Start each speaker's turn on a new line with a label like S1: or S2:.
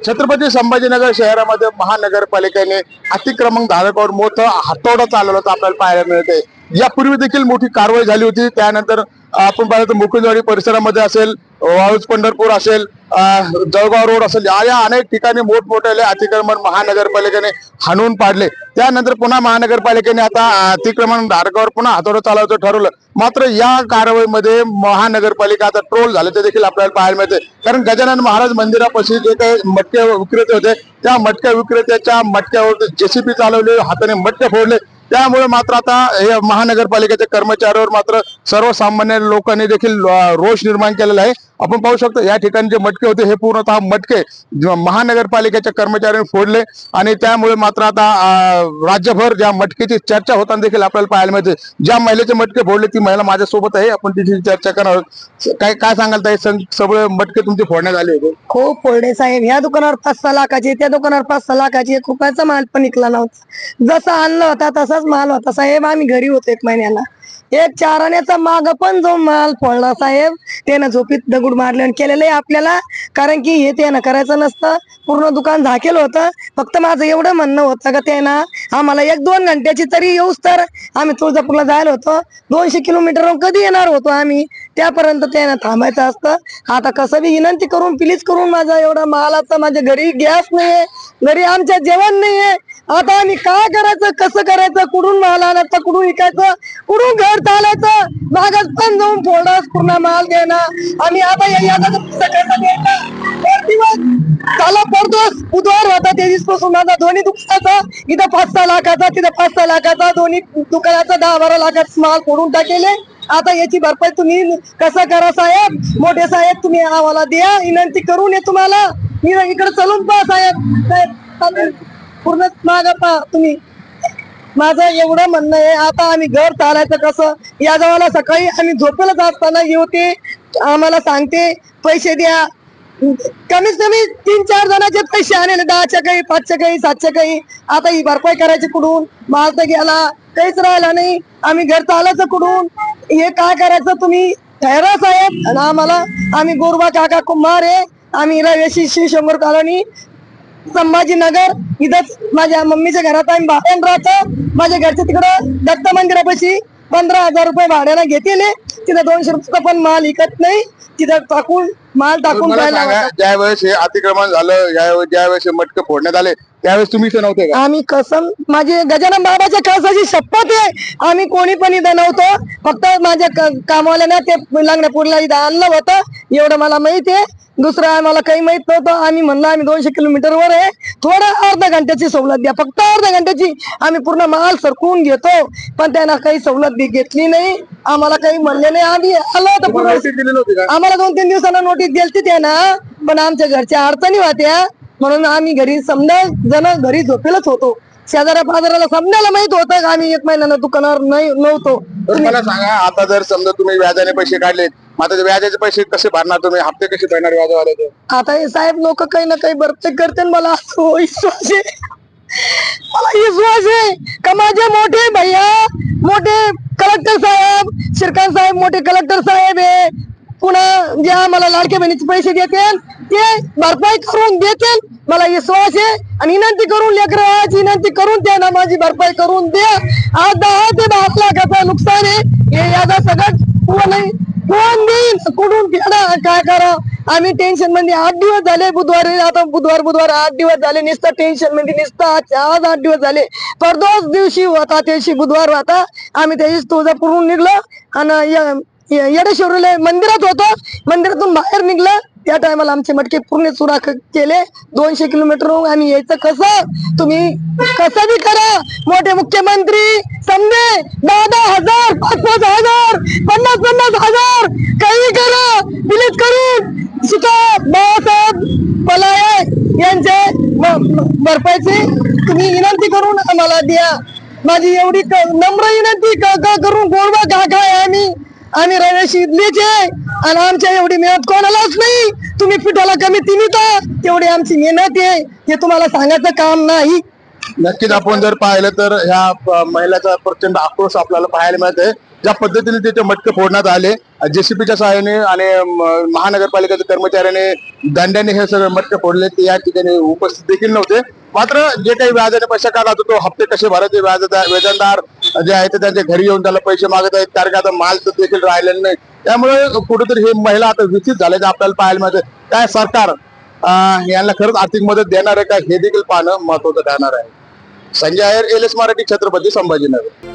S1: छत्रपती संभाजीनगर शहरामध्ये महानगरपालिकेने अतिक्रमण धारकावर मोठा हातोडा चालवल्याचं आपल्याला पाहायला मिळते। यापूर्वी देखील मोठी कारवाई झाली होती। त्यानंतर आपण पाहिलं तर मुकुंदवाडी परिसरामध्ये असेल, वाळूज पंढरपूर असेल, जळगाव रोड असेल, या अनेक ठिकाणी मोठमोठे अतिक्रमण महानगरपालिकेने हाणून पाडले। त्यानंतर पुन्हा महानगरपालिकेने आता अतिक्रमण धारकावर पुन्हा हातोडा चालवायचं ठरवलं। मात्र या कारवाईमध्ये महानगरपालिका आता ट्रोल झाले ते देखील आपल्याला पाहायला मिळते। कारण गजानन महाराज मंदिरापाशी जे काही मटके विक्रेते होते त्या मटक्या विक्रेत्याच्या मटक्यावर जेसीबी चालवले, हाताने मटके फोडले। त्यामुळे मात्र आता हे महानगरपालिकेच्या कर्मचाऱ्यावर मात्र सर्वसामान्य लोकांनी देखील रोष निर्माण केलेला आहे। आपण पाहू शकतो या ठिकाणी जे मटके होते हे पूर्णतः मटके महानगरपालिकेच्या कर्मचाऱ्यांनी फोडले आणि त्यामुळे मात्र आता राज्यभर ज्या मटकेची चर्चा होताना देखील आपल्याला पाहायला मिळते। ज्या महिलेचे मटके फोडले ती महिला माझ्यासोबत आहे, आपण तिची चर्चा करणार आहोत। काय सांगाल ताई, सगळे मटके तुमचे फोडण्यात आले होते?
S2: हो फोडे साहेब, ह्या दुकानावर 5-6 लाखाचे, त्या दुकानावर 5-6 लाखाचे, 1 रुपयाचा माल पण निघला नव्हता। जसा आणला होता तसाच माल होता साहेब। आम्ही घरी होतो 1 महिन्याला, 1 4 आण्याचा माग पण जो माल फोडला साहेब, त्यानं झोपीत दगड मारले आणि केलेलं आहे आपल्याला। कारण की हे त्यानं करायचं नसतं, पूर्ण दुकान झाकेल होतं। फक्त माझं एवढं म्हणणं होतं का त्यानं आम्हाला 1-2 घंट्याची तरी येऊस तर आम्ही तुळजापूरला जायला होतो, 200 किलोमीटर कधी येणार होतो आम्ही, त्यापर्यंत त्यानं थांबायचं असतं। आता कसं बी विनंती करून प्लीज करून माझा एवढा मालाचा, माझ्या घरी गॅस नाहीये, घरी आमच्या जेवण नाहीये। आता आम्ही काय करायचं, कसं करायचं, कुठून माल आणायचा, कुठून विकायचं, कुठून घर चालायचं, मागच पण जाऊन फोडस पूर्ण माल देणं। आम्ही आता चाला पडतोस, बुधवार होता 23 माझा दोन्ही दुकानाचा, इथं 5-6 लाखाचा, तिथं 5-6 लाखाचा, दोन्ही दुकानाचा 10-12 लाखाचा माल फोडून टाकेले। आता याची भरपाई तुम्ही कसं करा साहेब, मोठे साहेब तुम्ही आम्हाला द्या, विनंती करून ये तुम्हाला। मी इकडे चलून पहा साहेब, पूर्ण माग पहा तुम्ही। माझं एवढं म्हणणं आहे, आता आम्ही घर चालायचं कसं? या जवाला सकाळी आम्ही झोपेला असताना येते, आम्हाला सांगते पैसे द्या, कमीत कमी 3-4 जणांचे पैसे आणले, 10च्या काही, 5च्या काही, 7च्या काही। आता ही भरपाई करायची कुठून? माल तर गेला, काहीच राहिला नाही, आम्ही घर चालायचं कुठून? हे काय करायचं तुम्ही ठहरा साहेब। आणि आम्हाला, आम्ही गोरबा काका कुमार आहे, आम्ही रहिवासी श्री शंभर कॉलनी संभाजीनगर, इथंच माझ्या मम्मीच्या घरात आम्ही भाड्यानं राहतो। माझ्या घरच्या तिकडं दत्त मंदिरापाशी 15,000 रुपये भाड्यानं घेतले, तिथं 200 रुपये पण माल विकत नाही, तिथं टाकून माल टाकून
S1: ज्यावेळेस हे अतिक्रमण झालं, ज्यावेळेस हे मटके फोडण्यात आले त्यावेळेस तुम्ही इथे नव्हते का?
S2: आम्ही कसम, माझे गजानन बाबाच्या कळसाची शपथ आहे, आम्ही कोणी पण इथं नव्हतो। फक्त माझ्या कामवाल्यानं ते लग्नपूरला इथं आणलं होतं, एवढं मला माहिती आहे। दुसरं आम्हाला काही माहित नव्हतं। आम्ही म्हणलं आम्ही 200 किलोमीटरवर आहे, थोडं अर्ध्या घंट्याची सवलत द्या, फक्त अर्ध्या घंट्याची, आम्ही पूर्ण माल सरकवून घेतो। पण त्यांना काही सवलत घेतली नाही, आम्हाला काही म्हणले नाही। आम्ही आलो होतो, आम्हाला 2-3 दिवसांना नोटीस दिली त्यानं, पण आमच्या घरच्या अडचणी होत्या म्हणून आम्ही घरी समजा जण घरी झोपेलच होतो। शेजाऱ्या पाजाराला समजायला माहित होतं का आम्ही 1 महिन्यानं दुकानावर नव्हतो।
S1: मला सांगा, आता जर समजा तुम्ही व्याजाने पैसे काढले, आता व्याजाचे पैसे कसे भरणार तुम्ही? हप्ते कसे भरणार व्याजवाले?
S2: आता हे साहेब लोक काही ना काही भरते करते, मला विश्वास आहे, मला विश्वास आहे का माझे मोठे भैया, मोठे कलेक्टर साहेब, शिरकान साहेब मोठे कलेक्टर साहेब आहे, पुन्हा जे आम्हाला लाडके बहिणीचे पैसे देतील ते भरपाई करून देतील, मला विश्वास आहे। आणि विनंती करून लेकराची विनंती करून द्या, माझी भरपाई करून द्या। आज 10 ते 12 लाखाचं नुकसान आहे, हे याचा सगळं कोण देईल, कुठून फेडा, काय करा? आम्ही टेन्शन मध्ये 8 दिवस झाले, बुधवारी आता बुधवार 8 दिवस झाले, नुसतं टेन्शन मध्ये, नुसतं आज 8 दिवस झाले। परदोस दिवशी होता, त्याशी बुधवार होता, आम्ही त्याची तुळजापूरहून निघलो आणि येडेश्वरीला मंदिरात होतो, मंदिरातून बाहेर निघलं, त्या टायमाला आमचे मटके पूर्ण चुरा केले। 200 किलोमीटर आम्ही यायचं कसं? तुम्ही कसं बी करा, मोठे मुख्यमंत्री समजे 10,000, 5,000, 50,000 काही करा, प्लीज करून शिका। बाळासाहेब पलाये यांचे भरपाईची तुम्ही विनंती करून आम्हाला द्या, माझी एवढी नम्र विनंती करून। गोरबा काका आहे, आम्ही रहिवासी इथलेच आहे आणि आमच्या एवढी मेहनत कोणालाच नाही। तुम्ही पिठाला कमी तिन्ही तेवढी आमची मेहनत आहे, हे तुम्हाला सांगायचं काम नाही।
S1: नक्कीच आपण जर पाहिलं तर ह्या महिलाचा प्रचंड आक्रोश आपल्याला पाहायला मिळतोय। ज्या पद्धतीने तिथे मटके फोडण्यात आले, जेसीबीच्या सहाय्याने आणि महानगरपालिकेच्या कर्मचाऱ्याने दंड्याने हे सगळे मटके फोडले, ते या ठिकाणी उपस्थित देखील नव्हते. मात्र जे काही व्याजाने पैसा काढला होता तो हप्ते कसे भरायचे, व्याजदार जे आहे ते त्यांच्या घरी येऊन त्याला पैसे मागत आहेत, कारण का आता माल तर देखील राहिलेला नाही. त्यामुळे कुठेतरी हे महिला आता विचित झाल्याचं आपल्याला पाहायला मिळतं. काय सरकार यांना खरंच आर्थिक मदत देणार आहे का, हे देखील पाहणं महत्वाचं ठरणार आहे. संजय अय्यर, एलएस मराठी, छत्रपती संभाजीनगर.